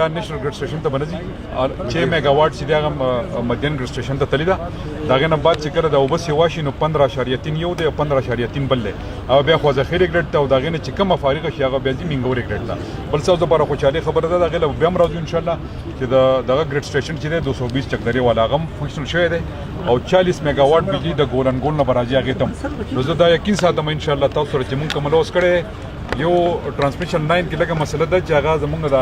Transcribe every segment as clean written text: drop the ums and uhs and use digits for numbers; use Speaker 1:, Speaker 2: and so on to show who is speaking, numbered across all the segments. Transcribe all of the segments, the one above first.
Speaker 1: دا national grade station ته بنځي 6 mega واټ چې دا مدین گریډ اسټیشن ته تللی دا داغه نه بعد چې کړه دا وبس واشي نو 15.3 یو دی 15.3 بل دی او بیا خو ذخیره گریډ ته داغه نه چې کومه فارغه شي هغه بیا دي منګوري گریډ ته بل څه د لپاره خوشاله خبره ده داغه بیا هم راځو ان شاء الله چې دغه گریډ اسټیشن چې دی 220 چکدري والا غم فنکشن شوی دی او 40 میگا واټ بجلی د ګولن ګول نه براځي هغه تم نو زه دا یقین ساتم ان شاء الله تاسو سره چې مونږ کوم لوس کړي یو ټرانسمیشن لاین کې لګه مسله ده چې هغه زمونږ د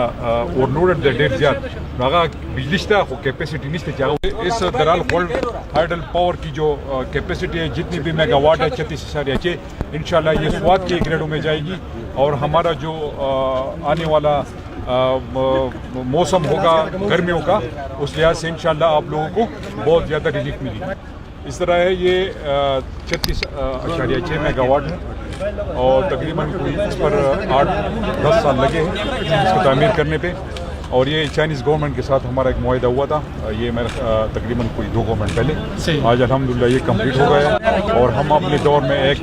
Speaker 1: اورلوډ د ډېر زیات هغه بجلی شته خو کیپیسٹی نشته چې هغه اس درال ہولڈ ہائیڈل پاور کی جو کیپیسٹی ہے جتنی بھی میگا واٹ ہے 36.6 انشاءاللہ یہ سوات کے گریڈوں میں جائے گی اور ہمارا جو آنے والا موسم ہوگا گرمیوں کا اس لحاظ سے انشاءاللہ آپ لوگوں کو بہت زیادہ ریلیف ملے گی اس طرح ہے یہ 36.6 میگا واٹ ہے اور تقریباً اس پر 8-10 سال لگے ہیں اس کو تعمیر کرنے پہ اور یہ چائنیز گورنمنٹ کے ساتھ ہمارا ایک معاہدہ ہوا تھا یہ میرا تقریباً کوئی 2 گورنمنٹ پہلے آج الحمدللہ یہ کمپلیٹ ہو گیا ہے اور ہم اپنے دور میں ایک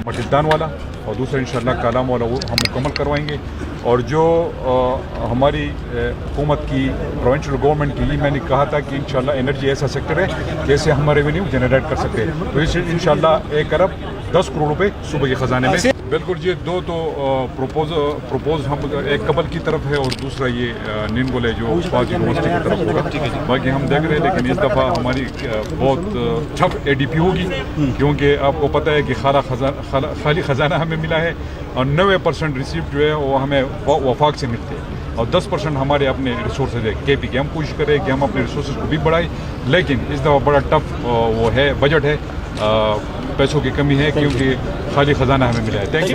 Speaker 1: مٹلدان والا اور دوسرا انشاءاللہ کالام والا وہ ہم مکمل کروائیں گے اور جو ہماری حکومت کی پروونشل گورنمنٹ کی میں نے کہا تھا کہ انشاءاللہ انرجی ایسا سیکٹر ہے جیسے ہم ریونیو جنریٹ کر سکتے ہیں تو اس انشاءاللہ 1 ارب 10 کروڑ روپے صوبے کے خزانے میں بالکل یہ 2 تو پروپوز ہم ایک قبل کی طرف ہے اور دوسرا یہ نینگول ہے جو سوات یونیورسٹی کی طرف ہوگا باقی ہم دیکھ رہے ہیں لیکن اس دفعہ ہماری بہت ٹف ADP ہوگی کیونکہ آپ کو پتہ ہے کہ خالی خزانہ ہمیں ملا ہے اور 90% ریسیپٹ جو ہے وہ ہمیں وفاق سے ملتے ہیں اور 10% ہمارے اپنے ریسورسز ہے KP کے ہم کوشش کریں کہ ہم اپنے ریسورسز کو بھی بڑھائیں لیکن اس دفعہ بڑا ٹف وہ ہے بجٹ ہے پیسوں کی کمی ہے کیونکہ خالی خزانہ ہمیں ملا ہے تھینک یو